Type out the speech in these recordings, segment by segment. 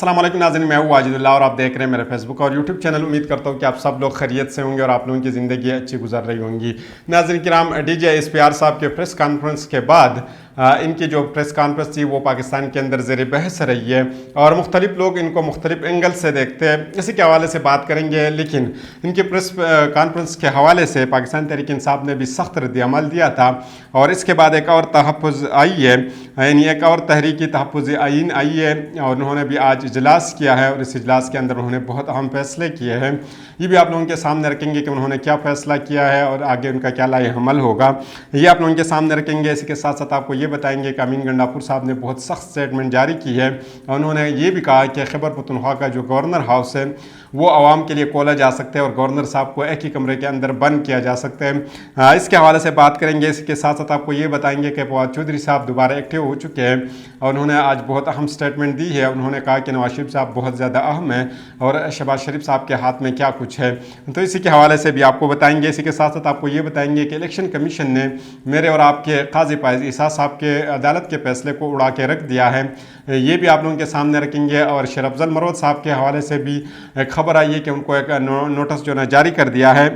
अस्सलाम वालेकुम नाज़रीन, मैं हूँ वाजिदुल्लाह और आप देख रहे हैं मेरे फेसबुक और यूट्यूब चैनल। उम्मीद करता हूँ कि आप सब लोग खैरियत से होंगे और आप लोगों की ज़िंदगी अच्छी गुजर रही होंगी। नाज़रीन किराम, डीजे इस्पियार साहब के प्रेस कॉन्फ्रेंस के बाद इनकी जो प्रेस कॉन्फ्रेंस थी वो पाकिस्तान के अंदर ज़ेर बहस रही है और मुख्तलिफ लोग इनको मुख्तलिफ एंगल से देखते हैं। इसी के हवाले से बात करेंगे, लेकिन इनके प्रेस कॉन्फ्रेंस के हवाले से पाकिस्तान तहरीक इंसाफ ने भी सख्त रद्द-ए-अमल दिया था और इसके बाद एक और तहफ़्फ़ुज़ आई है, यानी एक और तहरीकी तहफ़्फ़ुज़ आइन आई है और उन्होंने भी आज इजलास किया है और इस इजलास के अंदर उन्होंने बहुत अहम फैसले किए हैं। ये भी आप लोगों के सामने रखेंगे कि उन्होंने क्या फ़ैसला किया है और आगे उनका क्या लाए-अमल होगा, ये आप लोगों के सामने रखेंगे। इसी के साथ साथ आपको ये बताएंगे कि अमीन गंडापुर साहब ने बहुत सख्त स्टेटमेंट जारी की है और उन्होंने ये भी कहा कि खैबर पख्तूनख्वा का जो गवर्नर हाउस है वो आवाम के लिए खोला जा सकता है और गवर्नर साहब को एक ही कमरे के अंदर बंद किया जा सकता है। इसके हवाले से बात करेंगे। इसके साथ साथ आपको ये बताएंगे कि फवाद चौधरी साहब दोबारा एक्टिव हो चुके हैं और उन्होंने आज बहुत अहम स्टेटमेंट दी है। उन्होंने कहा कि नवाज शरीफ साहब बहुत ज़्यादा अहम है और शहबाज शरीफ साहब के हाथ में क्या कुछ है, तो इसी के हवाले से भी आपको बताएंगे। इसी के साथ साथ आपको ये बताएंगे कि इलेक्शन कमीशन ने मेरे और आपके काजी पाइज ईसा साहब के अदालत के फैसले को उड़ा के रख दिया है, ये भी आप लोगों के सामने रखेंगे। और शेर अफजल मरोद साहब के हवाले से भी खबर आई है कि उनको एक नोटिस जो है जारी कर दिया है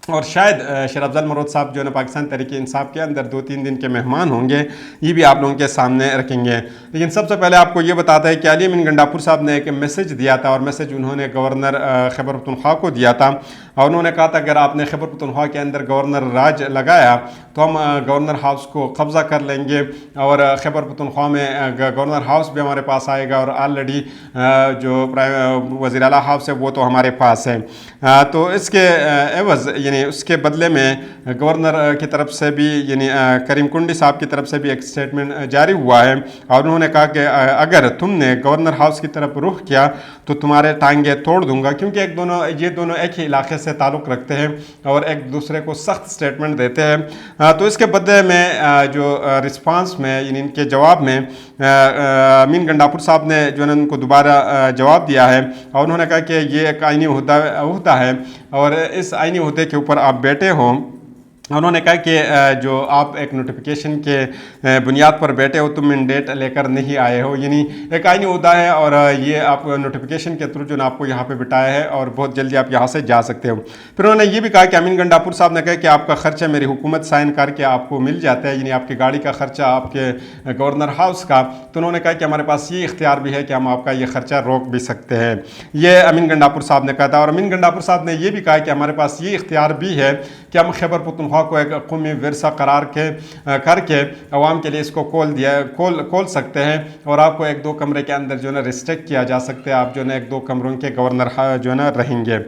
और शायद शेर अफजल मरोद साहब जो है पाकिस्तान तहरीक इंसाफ के अंदर 2-3 दिन के मेहमान होंगे, ये भी आप लोगों के सामने रखेंगे। लेकिन सबसे पहले आपको ये बताता है कि अली अमीन गंडापुर साहब ने एक मैसेज दिया था और मैसेज उन्होंने गवर्नर खैबर पख्तूनख्वा को दिया था और उन्होंने कहा था अगर आपने खैबर पख्तूनख्वा के अंदर गवर्नर राज लगाया तो हम गवर्नर हाउस को कब्ज़ा कर लेंगे और खैबर पख्तूनख्वा में गवर्नर हाउस भी हमारे पास आएगा और ऑलरेडी जो वज़ीर आला हाउस है वो तो हमारे पास है। तो इसके एवज़ यानी उसके बदले में गवर्नर की तरफ से भी यानी करीम कुंडी साहब की तरफ से भी एक स्टेटमेंट जारी हुआ है और उन्होंने कहा कि अगर तुमने गवर्नर हाउस की तरफ रुख किया तो तुम्हारे टांगे तोड़ दूंगा, क्योंकि ये दोनों एक ही इलाके से ताल्लुक़ रखते हैं और एक दूसरे को सख्त स्टेटमेंट देते हैं। तो इसके बदले में जो रिस्पांस में यानी इनके जवाब में अमीन गंडापुर साहब ने जो है उनको दोबारा जवाब दिया है और उन्होंने कहा कि ये एक आइनी ओहदा है और इस आइनी ओहदे के ऊपर आप बैठे हों। उन्होंने कहा कि जो आप एक नोटिफिकेशन के बुनियाद पर बैठे हो, तुम मैंडेट लेकर नहीं आए हो, यानी एक आइनी ओहदा है और ये आप नोटिफिकेशन के थ्रू जो ना आपको यहाँ पे बिठाया है और बहुत जल्दी आप यहाँ से जा सकते हो। फिर उन्होंने ये भी कहा कि अमीन गंडापुर साहब ने कहा कि आपका खर्चा मेरी हुकूमत साइन करके आपको मिल जाता है, यानी आपकी गाड़ी का खर्चा आपके गवर्नर हाउस का। तो उन्होंने कहा कि हमारे पास ये इख्तियार भी है कि हम आपका ये खर्चा रोक भी सकते हैं, ये अमीन गंडापुर साहब ने कहा था। और अमीन गंडापुर साहब ने ये भी कहा कि हमारे पास ये इख्तियार भी है कि हम खैबर पख्तूनख्वा को एक कौमी विरसा करार करके अवाम के लिए इसको खोल सकते हैं और आपको 1-2 कमरे के अंदर जो है ना रिस्ट्रिक्ट किया जा सकता है, आप जो है 1-2 कमरों के गवर्नर जो है ना रहेंगे।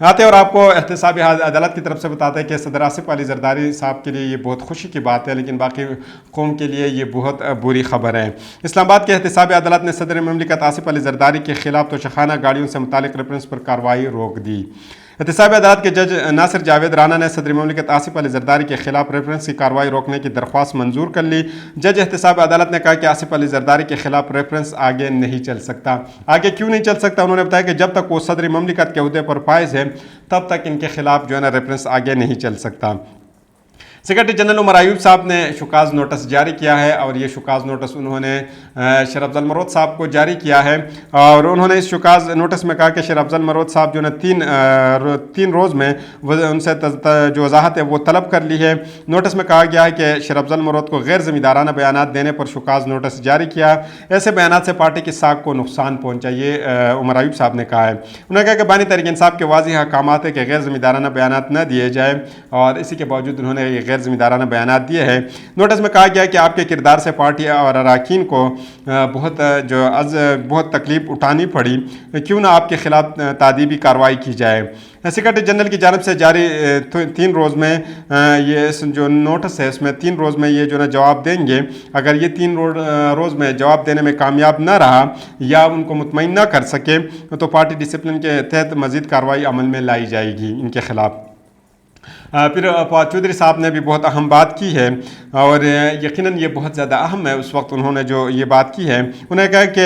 आते और आपको एहतसाबी अदालत की तरफ से बताते हैं कि सदर आसिफ अली जरदारी साहब के लिए ये बहुत खुशी की बात है, लेकिन बाकी कौम के लिए ये बहुत बुरी खबर है। इस्लामाबाद के एहतसाबी अदालत ने सदर ममलिकत आसिफ अली जरदारी के खिलाफ तोशाखाना गाड़ियों से मुतालिक रेफरेंस पर कार्रवाई रोक दी। एहतसाबी अदालत के जज नासिर जावेद राना ने सदर ममलिकत आसिफ अली जरदारी के खिलाफ रेफरेंस की कार्रवाई रोकने की दरख्वास्त मंजूर कर ली। जज एहतसाबी अदालत ने कहा कि आसिफ अली जरदारी के खिलाफ रेफरेंस आगे नहीं चल सकता। आगे क्यों नहीं चल सकता? उन्होंने बताया कि जब तक वो सदर ममलिकत के अहदे पर फाइज है तब तक इनके खिलाफ जो है ना रेफरेंस आगे नहीं चल सकता। सेक्रेटरी जनरल उमर अयूब साहब ने शुकाज नोटिस जारी किया है और ये शुकाज नोटिस उन्होंने शेर अफजल मरोद साहब को जारी किया है और उन्होंने इस शुकाज नोटिस में कहा कि शेर अफजल मरोद साहब जो है तीन रोज़ में उनसे जो वजाहत है वो तलब कर ली है। नोटिस में कहा गया है कि शेर अफजल मरोद को गैर ज़िम्मेदाराना बयान देने पर शुकाज नोटिस जारी किया, ऐसे बयान से पार्टी की साख को नुकसान पहुँचा, ये उमर अयूब साहब ने कहा है। उन्होंने कहा कि बानी तहरीक इंसाफ के वाज़ेह अहकामात है कि गैर ज़िम्मेदाराना बयान न दिए जाए और इसी के बावजूद उन्होंने ये गैर ज़िम्मेदाराना बयान दिए हैं। नोटिस में कहा गया कि आपके किरदार से पार्टी और अरकान को बहुत तकलीफ उठानी पड़ी, क्यों ना आपके खिलाफ तादीबी कार्रवाई की जाए। सेक्रेटरी जनरल की जानब से जारी 3 रोज़ में ये जो नोटिस है इसमें 3 रोज़ में ये जो ना जवाब देंगे। अगर ये 3 रोज़ में जवाब देने में कामयाब ना रहा या उनको मुतमईन ना कर सके तो पार्टी डिसिप्लिन के तहत मज़ीद कार्रवाई अमल में लाई जाएगी इनके खिलाफ। फिर फवाद चौधरी साहब ने भी बहुत अहम बात की है और यकीनन ये बहुत ज़्यादा अहम है। उस वक्त उन्होंने जो ये बात की है, उन्होंने कहा कि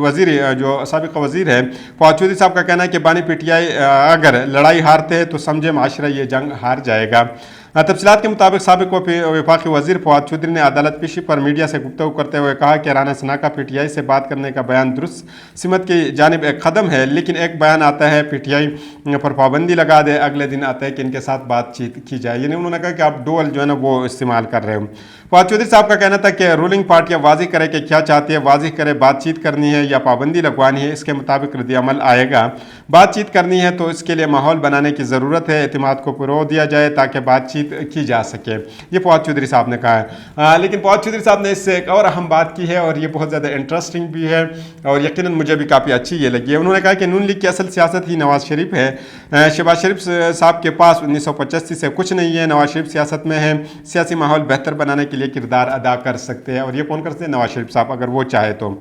वज़ीर जो साबिक़ वज़ीर है फवाद चौधरी साहब का कहना है कि बानी PTI अगर लड़ाई हारते हैं तो समझे माशरा ये जंग हार जाएगा। तफसीलात के मुताबिक साबिक वफाकी वज़ीर फवाद चौधरी ने अदालत पेशी पर मीडिया से गुफ्तगू करते हुए कहा कि राना सना का PTI से बात करने का बयान दुरुस्त सिमत की जानिब एक कदम है, लेकिन एक बयान आता है PTI पर पाबंदी लगा दे, अगले दिन आता है कि इनके साथ बातचीत की जाए। यानी उन्होंने कहा कि आप डुअल जो है ना वो इस्तेमाल कर रहे हो। फवाद चौधरी साहब का कहना था कि रूलिंग पार्टियाँ वाज़ेह करे कि क्या चाहती है, वाज़ेह करे बातचीत करनी है या पाबंदी लगवानी है, इसके मुताबिक रद्द-ए-अमल आएगा। बातचीत करनी है तो इसके लिए माहौल बनाने की ज़रूरत है, एतमाद को फ़रोग़ दिया जाए ताकि बातचीत की जा सके, ये फवाद चौधरी साहब ने कहा है। लेकिन फवाद चौधरी साहब ने इससे एक और अहम बात की है और ये बहुत ज़्यादा इंटरेस्टिंग भी है और यकीनन मुझे भी काफ़ी अच्छी ये लगी है। उन्होंने कहा कि नून लीग की असल सियासत ही नवाज़ शरीफ है। शहबाज शरीफ साहब के पास 1985 से कुछ नहीं है, नवाज़ शरीफ सियासत में है, सियासी माहौल बेहतर बनाने के लिए किरदार अदा कर सकते हैं और ये कौन कर सकते हैं, नवाज़ शरीफ साहब, अगर वो चाहे तो।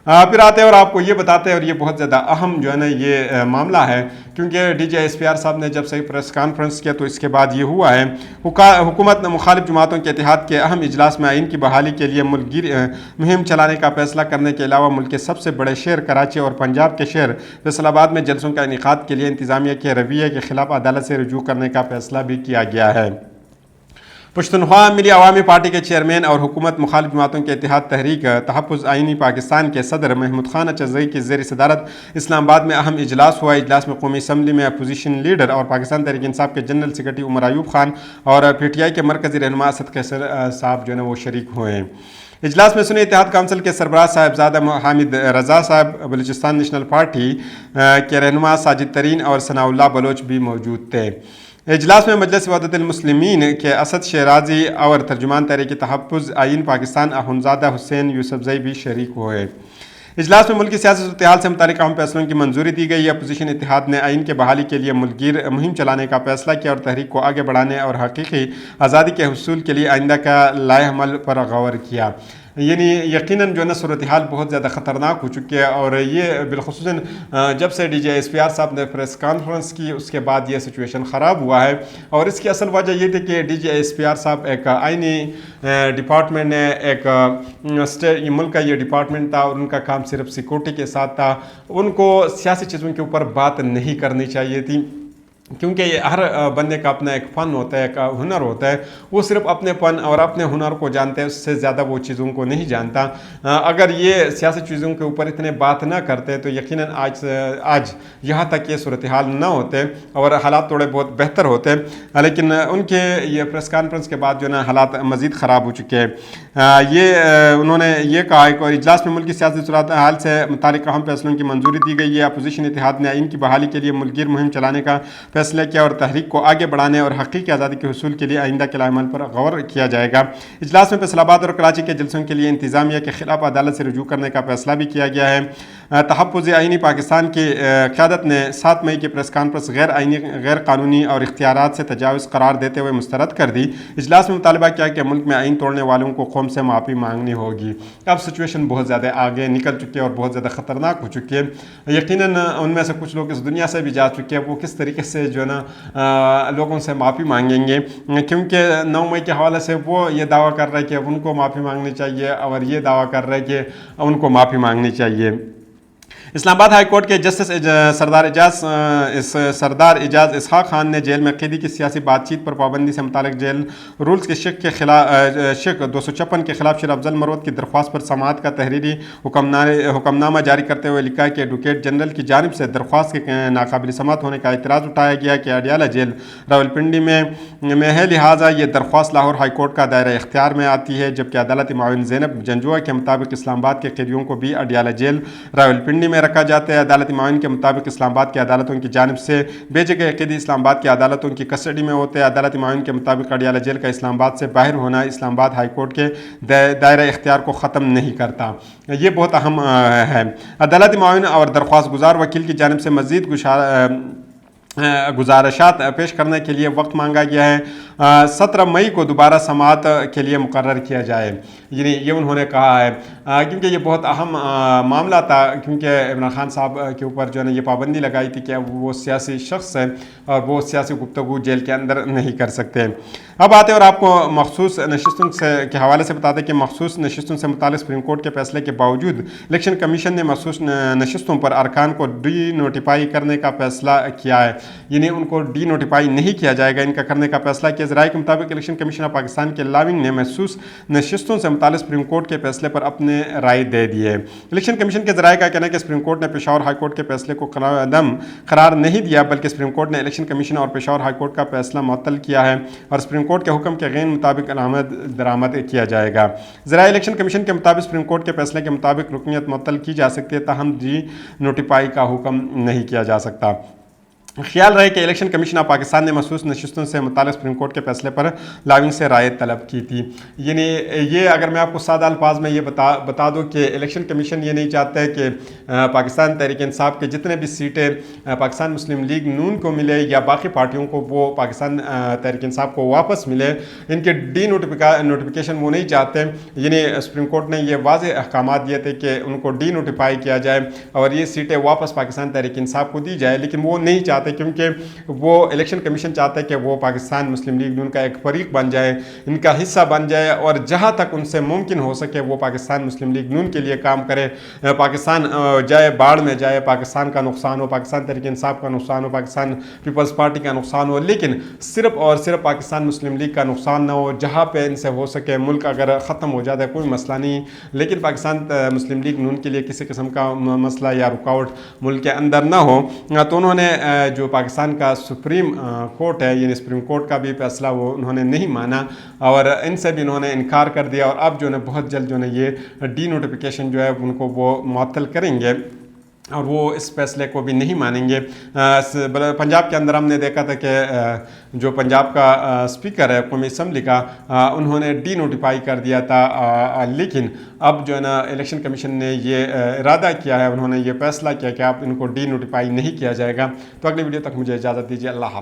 फिर आते हैं और आपको ये बताते हैं, और ये बहुत ज़्यादा अहम जो है ना ये मामला है, क्योंकि DJ SPR साहब ने जब से प्रेस कॉन्फ्रेंस किया तो इसके बाद ये हुआ है। हुकूमत मुखालिफ जमातों के इत्तेहाद के अहम इजलास में आइन की बहाली के लिए मुल्कगीर मुहिम चलाने का फैसला करने के अलावा मुल्क के सबसे बड़े शहर कराची और पंजाब के शहर फैसलाबाद में जलसों का इनेकाद के लिए इंतज़ामिया के रवैये के खिलाफ अदालत से रुजू करने का फैसला भी किया गया है। पश्तूनख्वा मिली अवामी पार्टी के चेयरमैन और हुकूमत मुखालिफ जमातों के इत्तेहाद तहरीक तहफ़्फ़ुज़ आइनी पाकिस्तान के सदर महमूद खान अचज़ई की ज़ेर सदारत इस्लामाबाद में अहम इजलास हुआ। इजलास में कौमी असम्बली में अपोजिशन लीडर और पाकिस्तान तहरीक इंसाफ के जनरल सेक्रेटरी उमर अयूब खान और PTI के मरकज़ी रहनुमा असद कैसर साहब जो है वो शरीक हुए। इजलास में सुन्नी इत्तेहाद काउंसिल के सरबराह साहिबजादा हामिद रज़ा साहब, बलूचिस्तान नेशनल पार्टी के रहनुमा साजिद तरीन और सनाउल्लाह बलोच भी मौजूद थे। इजलास में मजलिस वहदतुल मुस्लिमीन के असद शराजी और तर्जुमान तहरीक तहफ़्फ़ुज़ आइन पाकिस्तान अख़ुंज़ादा हुसैन यूसुफ़ज़ई भी शरीक हुए। इजलास में मुल्की सियासी सूरत-ए-हाल से मुतालिक अहम फैसलों की मंजूरी दी गई। अपोजिशन इत्तेहाद ने आइन के बहाली के लिए मुल्कगीर मुहिम चलाने का फैसला किया और तहरीक को आगे बढ़ाने और हकीकी आज़ादी के हुसूल के लिए आइंदा का लाएअमल पर गौर किया। यानी यकीनन जो है ना सूरत हाल बहुत ज़्यादा ख़तरनाक हो चुकी है और ये बिलख़ुसूसन जब से DJ SPR साहब ने प्रेस कॉन्फ्रेंस की उसके बाद ये सिचुएशन ख़राब हुआ है। और इसकी असल वजह ये थी कि DJ SPR साहब एक आइनी डिपार्टमेंट है, एक मुल्क का ये डिपार्टमेंट था और उनका काम सिर्फ सिक्योरिटी के साथ था। उनको सियासी चीज़ों के ऊपर बात नहीं करनी चाहिए थी, क्योंकि हर बंदे का अपना एक फ़न होता है, एक हुनर होता है, वो सिर्फ अपने फ़न और अपने हुनर को जानते हैं, उससे ज़्यादा वो चीज़ों को नहीं जानता। अगर ये सियासी चीज़ों के ऊपर इतने बात ना करते तो यकीनन आज यहाँ तक ये सूरत हाल ना होते और हालात थोड़े बहुत बेहतर होते, लेकिन उनके ये प्रेस कॉन्फ्रेंस के बाद जो ना हालात मज़ीद ख़राब हो चुके हैं। ये उन्होंने ये कहा कि इजलास में मुल्क की सियासी सूरत हाल से मुतालिक अहम फैसलों की मंजूरी दी गई है। अपोजिशन इत्तेहाद ने आइन की बहाली के लिए मुल्कगीर मुहिम चलाने का फैसला किया और तहरीक को आगे बढ़ाने और हकीकी आज़ादी के हुसूल के लिए आइंदा के लाएअमल पर गौर किया जाएगा। इजलास में फैसलाबाद और कराची के जलसों के लिए इंतज़ामिया के खिलाफ अदालत से रुजू करने का फैसला भी किया गया है। तहफ़्फ़ुज़ आइनी पाकिस्तान की क़यादत ने 7 मई की प्रेस कॉन्फ्रेंस गैर आइनी, गैर कानूनी और इख्तियारात से तजावुज़ करार देते हुए मुस्तरद कर दी। इजलास में मुतालबा किया कि मुल्क में आइन तोड़ने वालों को कौम से माफ़ी मांगनी होगी। अब सिचुएशन बहुत ज़्यादा आगे निकल चुकी है और बहुत ज़्यादा ख़तरनाक हो चुकी है। यकीनन उनमें से कुछ लोग इस दुनिया से भी जा चुके हैं, वो किस तरीके से जो है ना लोगों से माफ़ी मांगेंगे, क्योंकि 9 मई के हवाले से वो ये दावा कर रहे हैं कि उनको माफ़ी मांगनी चाहिए और ये दावा कर रहे हैं कि उनको माफ़ी मांगनी चाहिए। इस्लामाबाद हाई कोर्ट के जस्टिस सरदार एजाज इसहाक खान ने जेल में कैदी की सियासी बातचीत पर पाबंदी से मुतालिक जेल रूल्स के शिक 256 के खिलाफ शेर अफजल मरवत की दरख्वास्त पर समाअत का तहरीरी हुक्मनामा जारी करते हुए लिखा है कि एडवोकेट जनरल की जानिब से दरख्वास्त के नाकाबिल समाअत होने का एतराज़ उठाया गया कि अडियाला जेल रावलपिंडी में है, लिहाजा ये दरख्वास्त लाहौर हाई कोर्ट का दायरा इख्तियार में आती है। जबकि अदालती माविन ज़ैनब जंजुआ के मुताबिक इस्लामाबाद के कैदियों को भी अडियाला जेल रावलपिंडी में रखा जाता है। अदालती माविन के मुताबिक इस्लामाबाद की अदालतों की जानिब से भेजे गए कैदी इस्लामाबाद की अदालतों की कस्टडी में होते हैं। अदालती माविन के मुताबिक अडियाला जेल का इस्लामाबाद से बाहर होना इस्लामाबाद हाई कोर्ट के दायरा इख्तियार को ख़त्म नहीं करता। ये बहुत अहम है। अदालती माविन और दरख्वास्त गुजार वकील की जानिब से मज़ीद गुजारिशात पेश करने के लिए वक्त मांगा गया है। 17 मई को दोबारा समाअत के लिए मुकर्रर किया जाए, ये उन्होंने कहा है, क्योंकि ये बहुत अहम मामला था, क्योंकि इमरान खान साहब के ऊपर जो है ना ये पाबंदी लगाई थी कि वो सियासी शख्स है और वो सियासी गुफ्तगू जेल के अंदर नहीं कर सकते। अब आते हैं और आपको मखसूस नशिस्तों के हवाले से बताते हैं कि मखसूस नशिस्तों से मुताल्लिक़ सुप्रीम कोर्ट के फैसले के बावजूद इलेक्शन कमीशन ने मखसूस नशिस्तों पर अरकान को डी नोटिफाई करने का फैसला किया है। یعنی ان کو ڈی نوٹیفائی نہیں کیا جائے گا، ان کا کرنے کا فیصلہ کیا۔ ذرائع کے مطابق الیکشن کمیشن آف پاکستان کے لاونگ نے محسوس نشستوں سے متعلق سپریم کورٹ کے فیصلے پر اپنے رائے دے دی ہے۔ الیکشن کمیشن کے ذرائع کا کہنا ہے کہ سپریم کورٹ نے پشاور ہائی کورٹ کے فیصلے کو عدم قرار نہیں دیا، بلکہ سپریم کورٹ نے الیکشن کمیشن اور پشاور ہائی کورٹ کا فیصلہ معطل کیا ہے اور سپریم کورٹ کے حکم کے غیر مطابق درآمد کیا جائے گا۔ ذرائع الیکشن کمیشن کے مطابق سپریم کورٹ کے فیصلے کے مطابق رکنیت معطل کی جا سکتی ہے، تاہم ڈی نوٹیفائی کا حکم نہیں کیا جا سکتا۔ خیال رہے کہ الیکشن کمیشن آف پاکستان نے محسوس نشستوں سے متعلق سپریم کورٹ کے فیصلے پر لاونگ سے رائے طلب کی تھی۔ یعنی یہ اگر میں آپ کو سادہ الفاظ میں یہ بتا دوں کہ الیکشن کمیشن یہ نہیں چاہتا ہے کہ پاکستان تحریک انصاف کے جتنے بھی سیٹیں پاکستان مسلم لیگ نون کو ملے یا باقی پارٹیوں کو وہ پاکستان تحریک انصاف کو واپس ملے، ان کے ڈی نوٹیفیکیشن وہ نہیں چاہتے۔ یعنی سپریم کورٹ نے یہ واضح احکامات دیے تھے کہ ان کو ڈی نوٹیفائی کیا جائے اور یہ سیٹیں واپس پاکستان تحریک انصاف کو دی جائے، لیکن وہ نہیں چاہتے کیونکہ وہ الیکشن کمیشن چاہتا ہے کہ وہ پاکستان مسلم لیگ نون کا ایک فریق بن جائے، ان کا حصہ بن جائے اور جہاں تک ان سے ممکن ہو سکے وہ پاکستان مسلم لیگ نون کے لیے کام کرے۔ پاکستان جائے باڑ میں جائے، پاکستان کا نقصان ہو، پاکستان تحریک انصاف کا نقصان ہو، پاکستان پیپلز پارٹی کا نقصان ہو، لیکن صرف اور صرف پاکستان مسلم لیگ کا نقصان نہ ہو۔ جہاں پہ ان سے ہو سکے ملک اگر ختم ہو جاتا ہے کوئی مسئلہ نہیں، لیکن پاکستان مسلم لیگ نون کے لیے کسی قسم کا مسئلہ یا رکاوٹ ملک کے اندر نہ ہو۔ تو انہوں نے جو پاکستان کا سپریم کورٹ ہے، یعنی سپریم کورٹ کا بھی فیصلہ وہ انہوں نے نہیں مانا اور ان سے بھی انہوں نے انکار کر دیا، اور اب جو ہے بہت جلد جو ہے یہ ڈی نوٹیفیکیشن جو ہے ان کو وہ معطل کریں گے اور وہ اس فیصلے کو بھی نہیں مانیں گے۔ پنجاب کے اندر ہم نے دیکھا تھا کہ جو پنجاب کا اسپیکر ہے قومی اسمبلی کا، انہوں نے ڈی نوٹیفائی کر دیا تھا، لیکن اب جو ہے نا الیکشن کمیشن نے یہ ارادہ کیا ہے، انہوں نے یہ فیصلہ کیا کہ اب ان کو ڈی نوٹیفائی نہیں کیا جائے گا۔ تو اگلی ویڈیو تک مجھے اجازت دیجیے، اللہ حافظ۔